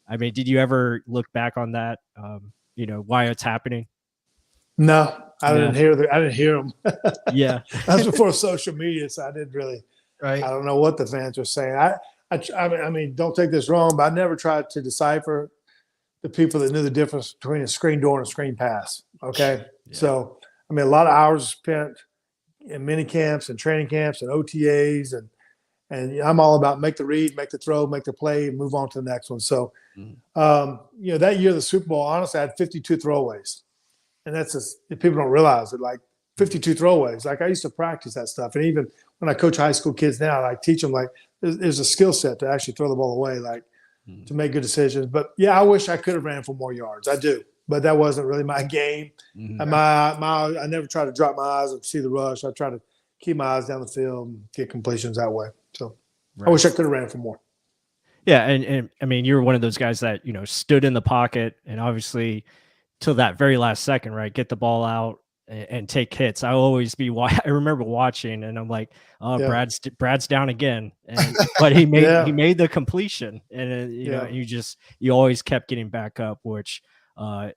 I mean, did you ever look back on that? Why it's happening? No, I didn't hear them. Yeah, that's before social media, so I didn't really. Right. I don't know what the fans were saying. I mean, don't take this wrong, but I never tried to decipher the people that knew the difference between a screen door and a screen pass. Okay. Yeah. So, I mean, a lot of hours spent in mini camps and training camps and OTAs and I'm all about make the read, make the throw, make the play, and move on to the next one. So, that year of the Super Bowl, honestly, I had 52 throwaways. And that's just, people don't realize it, like 52 throwaways. Like I used to practice that stuff. And even when I coach high school kids now, I teach them like there's a skill set to actually throw the ball away, like to make good decisions. But yeah, I wish I could have ran for more yards. I do, but that wasn't really my game. Mm-hmm. And I never try to drop my eyes and see the rush. I try to keep my eyes down the field and get completions that way. So right. I wish I could have ran for more. Yeah, and I mean, you were one of those guys that stood in the pocket and obviously till that very last second, right? Get the ball out and take hits. I remember watching, and I'm like, "Oh, yeah. Brad's down again," but he made the completion, and you always kept getting back up, which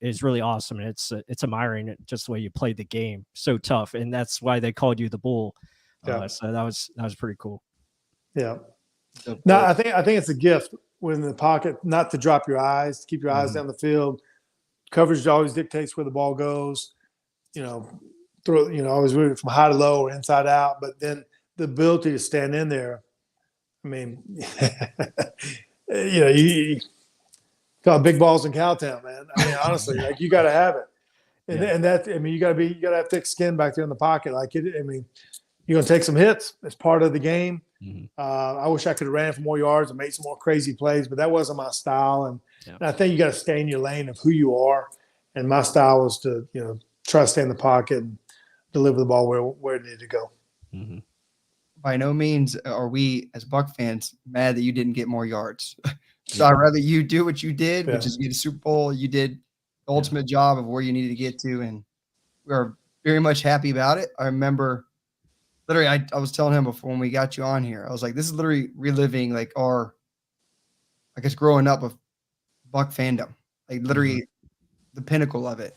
is really awesome. And it's admiring just the way you played the game, so tough, and that's why they called you the Bull. So that was pretty cool. Yeah. No, I think it's a gift when in the pocket, not to drop your eyes, to keep your eyes down the field. Coverage always dictates where the ball goes. Always moving from high to low or inside out. But then the ability to stand in there, I mean, you call big balls in Cowtown, man. I mean, honestly, like you got to have it, and that, I mean, you got to have thick skin back there in the pocket. Like it, I mean, you're gonna take some hits. It's part of the game. Mm-hmm. I wish I could have ran for more yards and made some more crazy plays, but that wasn't my style. And I think you got to stay in your lane of who you are. And my style was to, try to stay in the pocket and deliver the ball where it needed to go. Mm-hmm. By no means are we, as Buck fans, mad that you didn't get more yards. So I'd rather you do what you did, which is get a Super Bowl. You did the ultimate job of where you needed to get to, and we are very much happy about it. I remember literally, I was telling him before when we got you on here, I was like, this is literally reliving like our, I guess, growing up with Buck fandom, like literally the pinnacle of it.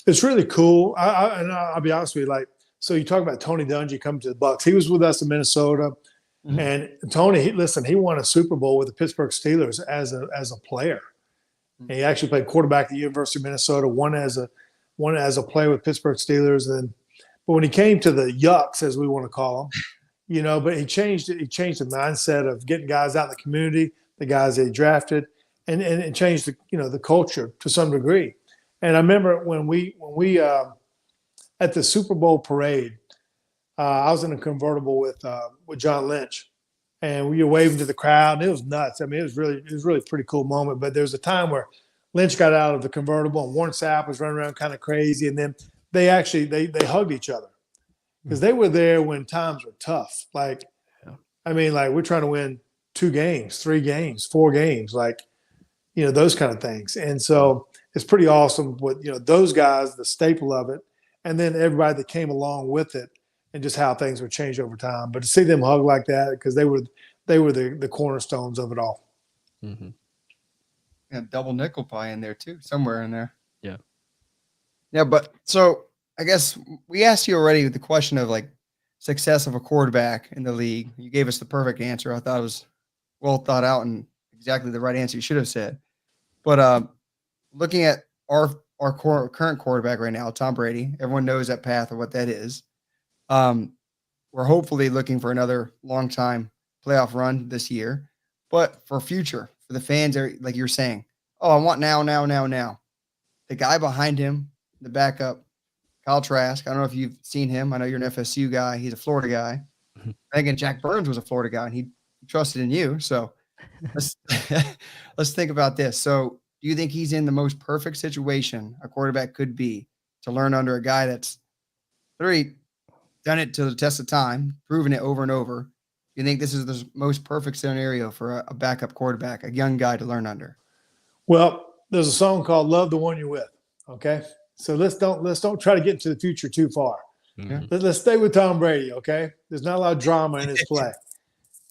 It's really cool. I'll be honest with you. Like, so you talk about Tony Dungy coming to the Bucs. He was with us in Minnesota, and Tony, he won a Super Bowl with the Pittsburgh Steelers as a player. And he actually played quarterback at the University of Minnesota. One as a player with Pittsburgh Steelers, but when he came to the Yucks, as we want to call them, but he changed it. He changed the mindset of getting guys out in the community, the guys they drafted, and it changed the culture to some degree. And I remember when we at the Super Bowl parade, I was in a convertible with John Lynch, and we were waving to the crowd, and it was nuts. I mean, it was really a pretty cool moment. But there was a time where Lynch got out of the convertible, and Warren Sapp was running around kind of crazy, and then they hugged each other because they were there when times were tough. Like, I mean, like we're trying to win 2 games, 3 games, 4 games, like those kind of things. And so it's pretty awesome with those guys, the staple of it, and then everybody that came along with it, and just how things would change over time. But to see them hug like that, because they were the cornerstones of it all. Mm-hmm. Yeah, double nickel pie in there too, somewhere in there. Yeah. Yeah, but so I guess we asked you already the question of like success of a quarterback in the league. You gave us the perfect answer. I thought it was well thought out and exactly the right answer you should have said. But looking at our current quarterback right now, Tom Brady, everyone knows that path of what that is. We're hopefully looking for another long time playoff run this year, but for future, for the fans, like you're saying, oh, I want now. The guy behind him, the backup, Kyle Trask. I don't know if you've seen him. I know you're an FSU guy. He's a Florida guy. Mm-hmm. Again, Jack Burns was a Florida guy, and he trusted in you. So let's think about this. So do you think he's in the most perfect situation a quarterback could be to learn under a guy that's literally done it to the test of time, proven it over and over? You think this is the most perfect scenario for a backup quarterback, a young guy to learn under? Well, there's a song called "Love the One You're With." Okay, so let's don't try to get into the future too far. Mm-hmm. Let's stay with Tom Brady. Okay, there's not a lot of drama in his play.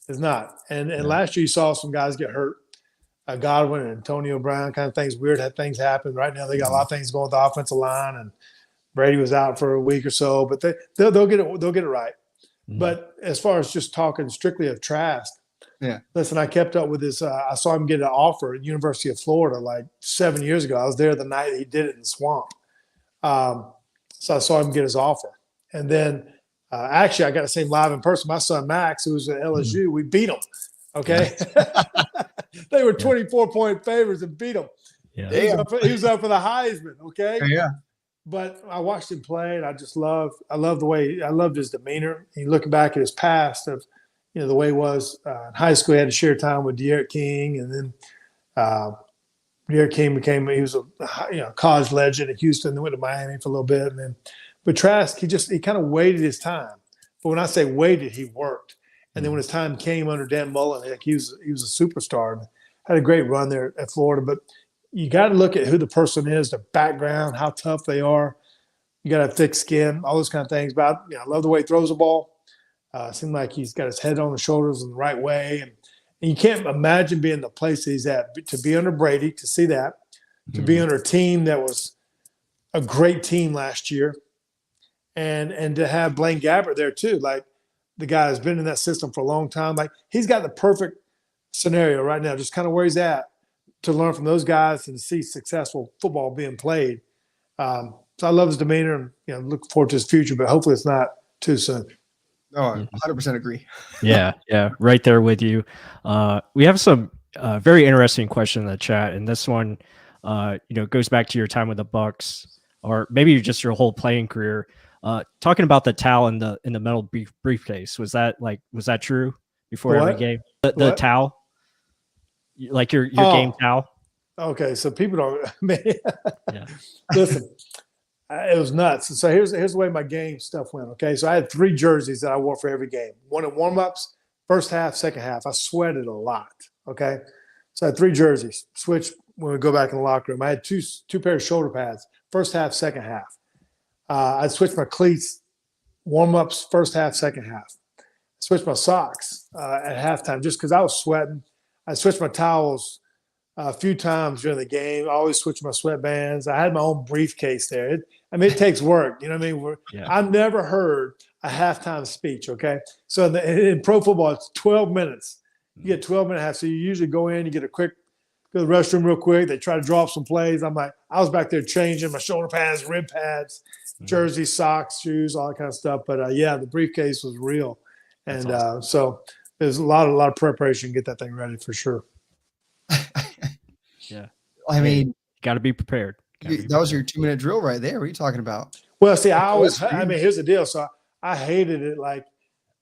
There's not. And last year you saw some guys get hurt. Godwin and Antonio Brown, kind of things, weird things happen. Right now they got a lot of things going with the offensive line, and Brady was out for a week or so, but they'll get it right. Mm-hmm. But as far as just talking strictly of Trask, listen, I kept up with this. I saw him get an offer at University of Florida like 7 years ago. I was there the night he did it in the swamp. So I saw him get his offer. And then actually I got to see him live in person. My son Max, who was at LSU, we beat him. Okay. They were 24-point favorites and beat him. Yeah. He was up for the Heisman. Okay. Yeah. But I watched him play, and I loved his demeanor. And looking back at his past of, the way he was in high school, he had to share time with De'Aaron King, and then De'Aaron King he was a college legend at Houston, then went to Miami for a little bit, but Trask, he kind of waited his time. But when I say waited, he worked. And then when his time came under Dan Mullen, he was a superstar and had a great run there at Florida. But you got to look at who the person is, their background, how tough they are. You got to have thick skin, all those kind of things. But I love the way he throws the ball. Seems like he's got his head on the shoulders in the right way. And you can't imagine being the place that he's at. To be under Brady, to see that, to be under a team that was a great team last year, and to have Blaine Gabbert there too. Like, the guy has been in that system for a long time. Like, he's got the perfect scenario right now, just kind of where he's at, to learn from those guys and see successful football being played. So I love his demeanor and look forward to his future, but hopefully it's not too soon. Oh, I 100% agree. Yeah, right there with you. We have some very interesting question in the chat, and this one, goes back to your time with the Bucs, or maybe just your whole playing career. Talking about the towel in the metal briefcase, was that true before every game? The towel, like your game towel. Okay, so people don't. Listen, it was nuts. So here's the way my game stuff went. Okay, so I had 3 jerseys that I wore for every game. One in warm-ups, first half, second half. I sweated a lot. Okay, so I had 3 jerseys. Switch when we go back in the locker room. I had two pairs of shoulder pads, first half, second half. I'd switch my cleats, warm-ups, first half, second half. Switch my socks at halftime just because I was sweating. I switched my towels a few times during the game. I always switch my sweatbands. I had my own briefcase there. It takes work. You know what I mean? I've never heard a halftime speech, okay? So in pro football, it's 12 minutes. You get 12-minute half. So you usually go in, you get go to the restroom real quick. They try to draw up some plays. I was back there changing my shoulder pads, rib pads, jersey, socks, shoes, all that kind of stuff. But, the briefcase was real. That's And awesome. so there's a lot of preparation to get that thing ready for sure. Yeah. I mean, got to be prepared. that was your 2-minute drill right there. What are you talking about? Well, see, That's I mean, here's the deal. So I hated it. Like,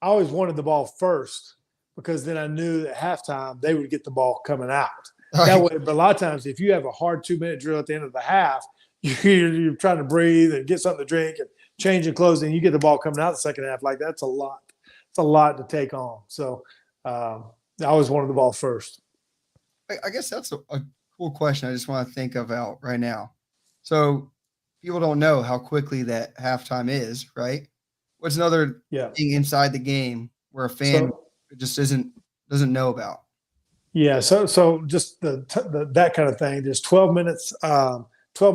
I always wanted the ball first because then I knew at halftime they would get the ball coming out. That way, but a lot of times, if you have a hard 2-minute drill at the end of the half, you're trying to breathe and get something to drink and change your clothes, and you get the ball coming out the second half. Like, that's a lot. It's a lot to take on. So I always wanted the ball first. I guess that's a cool question I just want to think about right now. So people don't know how quickly that halftime is, right? What's another thing inside the game where a fan just doesn't know about? Yeah, so just that kind of thing. There's 12 minutes, 12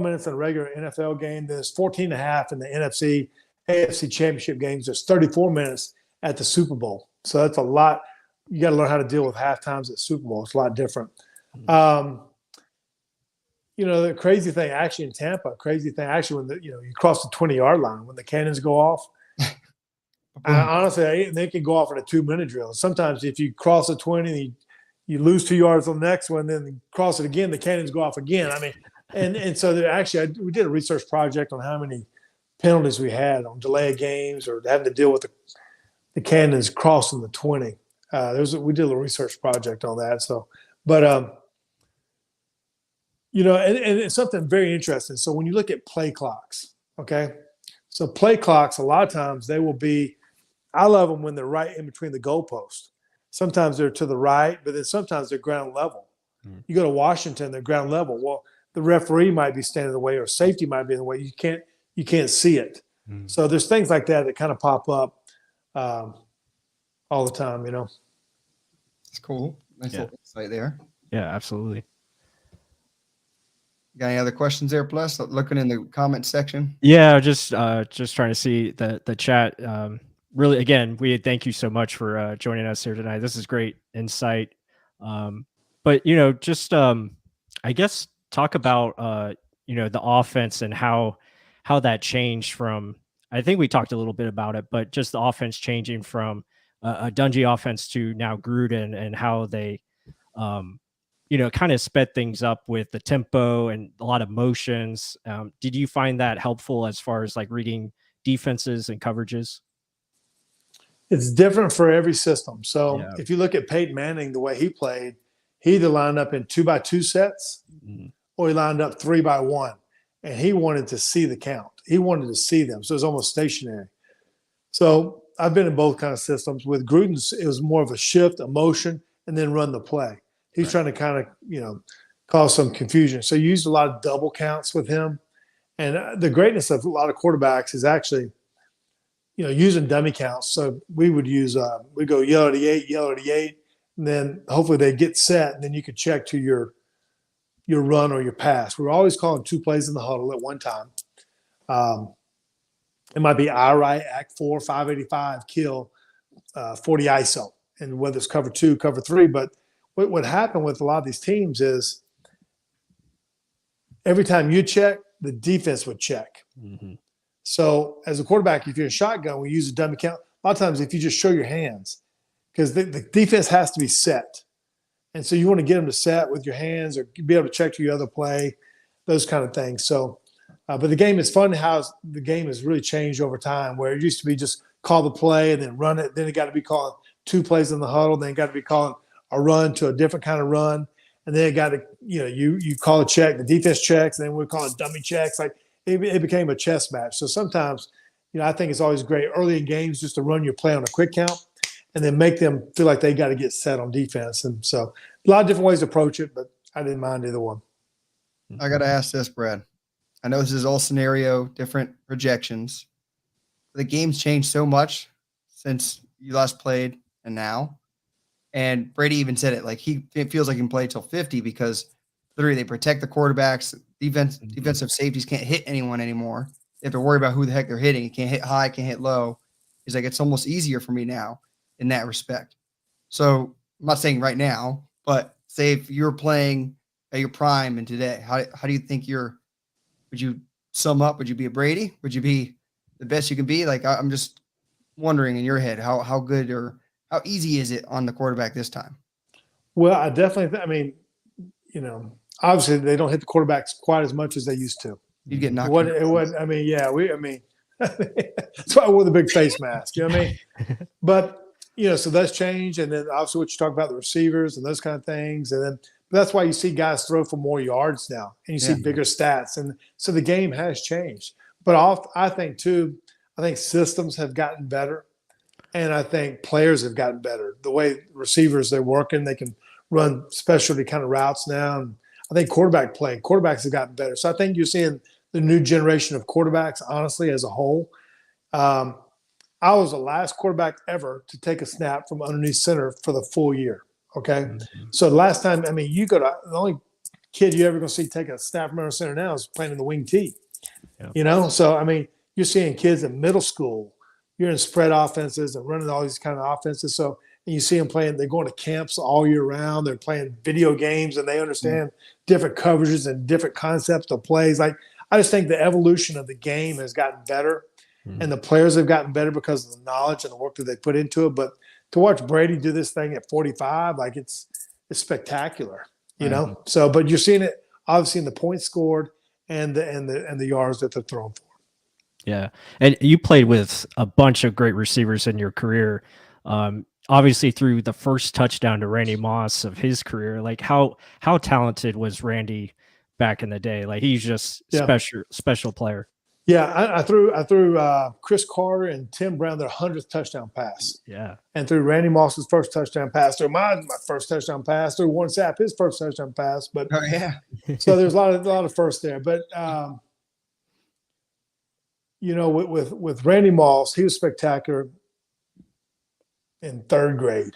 minutes in a regular NFL game. There's 14 and a half in the NFC, AFC Championship games. There's 34 minutes at the Super Bowl. So that's a lot. You got to learn how to deal with half times at Super Bowl. It's a lot different. You know, the crazy thing actually in Tampa, when you cross the 20-yard line, when the cannons go off. Honestly, they can go off in a 2-minute drill. Sometimes if you cross the 20, you lose 2 yards on the next one, then you cross it again, the cannons go off again. I mean, and so we did a research project on how many penalties we had on delay of games or having to deal with the cannons crossing the 20. We did a research project on that. So, but you know, and it's something very interesting. So when you look at play clocks, okay, so play clocks, a lot of times they will be. I love them when they're right in between the goalposts. Sometimes they're to the right, but then sometimes they're ground level. You go to Washington, they're ground level. Well, the referee might be standing in the way or safety might be in the way. You can't see it. So there's things like that kind of pop up all the time, you know. It's cool. Nice little insight there. Yeah, absolutely. Got any other questions there, Plus? Looking in the comment section. Yeah, just trying to see the chat. Really, again, we thank you so much for joining us here tonight. This is great insight. But you know, just I guess talk about you know, the offense and how that changed from. I think we talked a little bit about it, but just the offense changing from a Dungy offense to now Gruden and how they, you know, kind of sped things up with the tempo and a lot of motions. Did you find that helpful as far as like reading defenses and coverages? It's different for every system. So if you look at Peyton Manning, the way he played, he either lined up in 2x2 sets or he lined up 3x1. And he wanted to see the count. He wanted to see them. So it was almost stationary. So I've been in both kind of systems. With Gruden's, it was more of a shift, a motion, and then run the play. He's trying to kind of, you know, cause some confusion. So you used a lot of double counts with him. And the greatness of a lot of quarterbacks is actually, you know, using dummy counts. So we would use, we go yellow to 8, and then hopefully they get set, and then you could check to your run or your pass. We're always calling 2 plays in the huddle at one time. It might be I right, act 4, 585, kill, 40 ISO, and whether it's cover 2, cover 3. But what happened with a lot of these teams is every time you check, the defense would check. So as a quarterback, if you're in shotgun, we use a dummy count. A lot of times if you just show your hands, because the defense has to be set. And so you want to get them to set with your hands or be able to check to your other play, those kind of things. So, but the game is fun how the game has really changed over time, where it used to be just call the play and then run it. Then it got to be calling 2 plays in the huddle. Then it got to be calling a run to a different kind of run. And then it got to, you know, you call a check, the defense checks, and then we call it dummy checks. Like it became a chess match. So sometimes, you know, I think it's always great early in games just to run your play on a quick count and then make them feel like they got to get set on defense. And so a lot of different ways to approach it, but I didn't mind either one. I got to ask this, Brad. I know this is all scenario, different projections. The game's changed so much since you last played and now. And Brady even said it, like it feels like he can play till 50 because literally they protect the quarterbacks. Defensive safeties can't hit anyone anymore. They have to worry about who the heck they're hitting. You can't hit high, can't hit low. He's like, it's almost easier for me now in that respect. So I'm not saying right now, but say if you're playing at your prime and today, how do you think would you sum up? Would you be a Brady? Would you be the best you can be? Like, I'm just wondering in your head how good or how easy is it on the quarterback this time? Well, I definitely, I mean, obviously they don't hit the quarterbacks quite as much as they used to. You'd get knocked. I mean, yeah, that's why I wore the big face mask. You know what I mean? But so that's changed, and then obviously what you talk about, the receivers and those kind of things, and then that's why you see guys throw for more yards now, and you see bigger stats, and so the game has changed. But I think systems have gotten better, and I think players have gotten better. The way receivers they're working, they can run specialty kind of routes now, and I think quarterbacks have gotten better. So I think you're seeing the new generation of quarterbacks, honestly, as a whole. I was the last quarterback ever to take a snap from underneath center for the full year. Okay. Mm-hmm. So the last time, the only kid you're ever going to see take a snap from underneath center now is playing in the wing T. Yeah. So, you're seeing kids in middle school, you're in spread offenses and running all these kind of offenses. So, and you see them playing, they're going to camps all year round. They're playing video games and they understand different coverages and different concepts of plays. Like, I just think the evolution of the game has gotten better. And the players have gotten better because of the knowledge and the work that they put into it. But to watch Brady do this thing at 45, like it's spectacular, So, but you're seeing it obviously in the points scored and the yards that they're throwing for. Yeah, and you played with a bunch of great receivers in your career. Obviously, through the first touchdown to Randy Moss of his career, like how talented was Randy back in the day? Like he's just special player. Yeah, I threw Chris Carter and Tim Brown their 100th touchdown pass. Yeah, and threw Randy Moss's first touchdown pass. Threw my first touchdown pass. Threw Warren Sapp his first touchdown pass. But so there's a lot of firsts there. But with Randy Moss, he was spectacular in 3rd grade.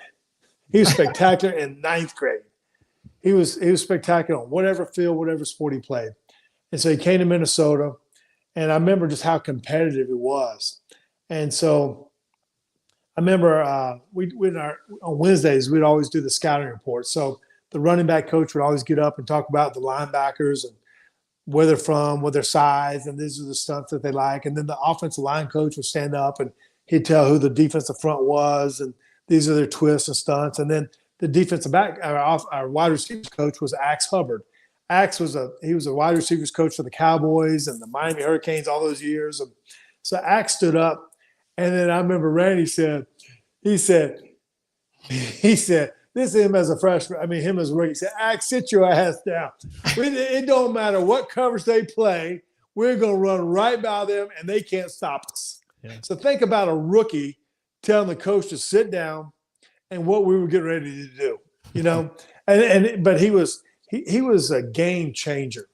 He was spectacular in 9th grade. He was spectacular on whatever field, whatever sport he played. And so he came to Minnesota. And I remember just how competitive it was. And so I remember on Wednesdays, we'd always do the scouting report. So the running back coach would always get up and talk about the linebackers and where they're from, what their size, and these are the stunts that they like. And then the offensive line coach would stand up and he'd tell who the defensive front was, and these are their twists and stunts. And then the defensive back, our wide receivers coach was Axe Hubbard. Axe was a wide receivers coach for the Cowboys and the Miami Hurricanes all those years. And so Axe stood up, and then I remember Randy said, this is him as a freshman. Him as a rookie. He said, Axe, sit your ass down. It don't matter what coverage they play. We're going to run right by them, and they can't stop us. Yeah. So think about a rookie telling the coach to sit down and what we were getting ready to do, but he was a game changer.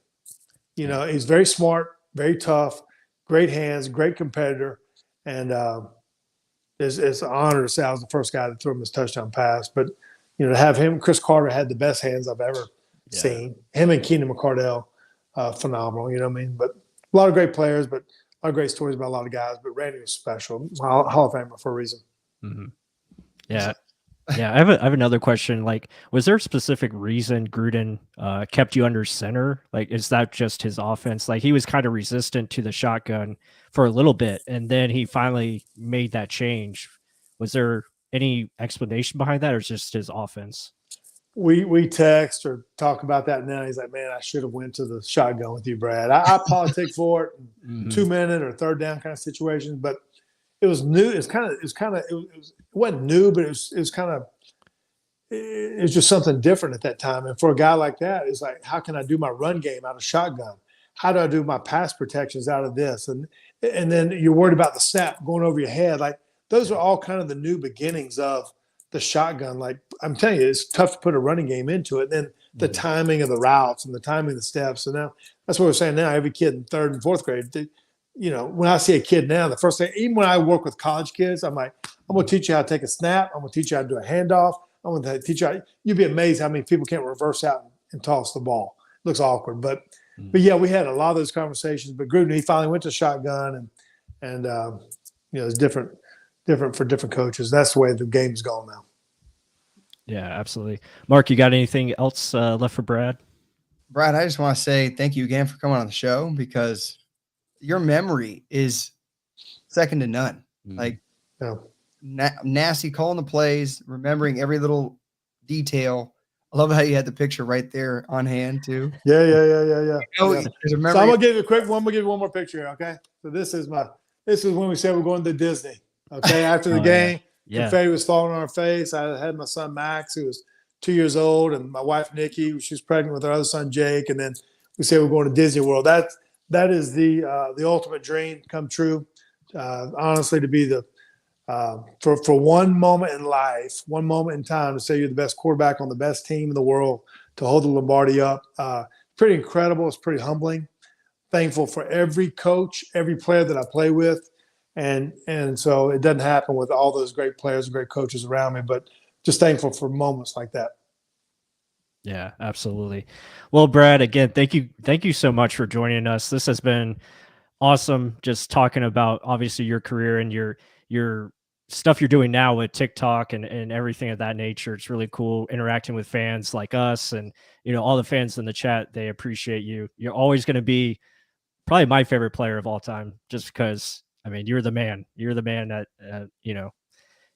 He's very smart, very tough, great hands, great competitor. And it's an honor to say I was the first guy to throw him his touchdown pass. But, to have him, Chris Carter had the best hands I've ever seen. Him and Keenan McCardell, phenomenal, But a lot of great players, but a lot of great stories about a lot of guys. But Randy was special, Hall of Famer for a reason. Mm-hmm. Yeah. Yeah, I have another question. Like, was there a specific reason Gruden kept you under center? Like, is that just his offense? Like, he was kind of resistant to the shotgun for a little bit, and then he finally made that change. Was there any explanation behind that, or is it just his offense? We text or talk about that now. He's like, man, I should have went to the shotgun with you, Brad. I politic for it, 2-minute or third down kind of situations, but it was new. It wasn't new, but it was just something different at that time. And for a guy like that, it's like, how can I do my run game out of shotgun? How do I do my pass protections out of this? And then you're worried about the snap going over your head. Like, those are all kind of the new beginnings of the shotgun. Like, I'm telling you, it's tough to put a running game into it. And then the timing of the routes and the timing of the steps. And now that's what we're saying now. Every kid in 3rd and 4th grade, when I see a kid now, the first thing, even when I work with college kids, I'm like, I'm going to teach you how to take a snap. I'm going to teach you how to do a handoff. I'm going to teach you you'd be amazed how many people can't reverse out and toss the ball. It looks awkward. But yeah, we had a lot of those conversations. But Gruden, he finally went to shotgun, and it's different for different coaches. That's the way the game's gone now. Yeah, absolutely. Mark, you got anything else left for Brad? Brad, I just want to say thank you again for coming on the show, because your memory is second to none. Like, Yeah. Nasty calling the plays, remembering every little detail. I love how you had the picture right there on hand too. Yeah. Oh, Yeah. there's a So memory. I'm gonna give you a quick one. I'm gonna give you one more picture here, okay? So this is when we said we're going to Disney. Okay, after the Oh, game, yeah. confetti was falling on our face. I had my son Max, who was 2 years old, and my wife Nikki, she was pregnant with our other son Jake, and then we said we're going to Disney World. That is the ultimate dream come true. Honestly, to be the for one moment in life, one moment in time, to say you're the best quarterback on the best team in the world, to hold the Lombardi up, pretty incredible. It's pretty humbling. Thankful for every coach, every player that I play with, and so it doesn't happen with all those great players and great coaches around me, but just thankful for moments like that. Yeah, absolutely. Well, Brad, again, thank you so much for joining us. This has been awesome, just talking about obviously your career and your stuff you're doing now with TikTok and everything of that nature. It's really cool interacting with fans like us, and all the fans in the chat. They appreciate you. You're always going to be probably my favorite player of all time, just because I mean you're the man. You're the man that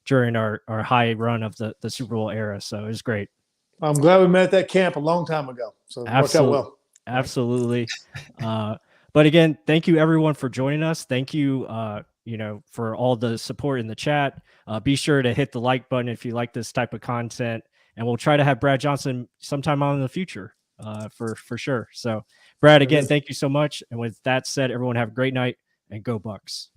during our high run of the Super Bowl era. So it was great. I'm glad we met at that camp a long time ago. So it worked out well. Absolutely. But again, thank you everyone for joining us. Thank you, for all the support in the chat. Be sure to hit the like button if you like this type of content, and we'll try to have Brad Johnson sometime on in the future, for sure. So, Brad, again, thank you so much. And with that said, everyone have a great night and go Bucs.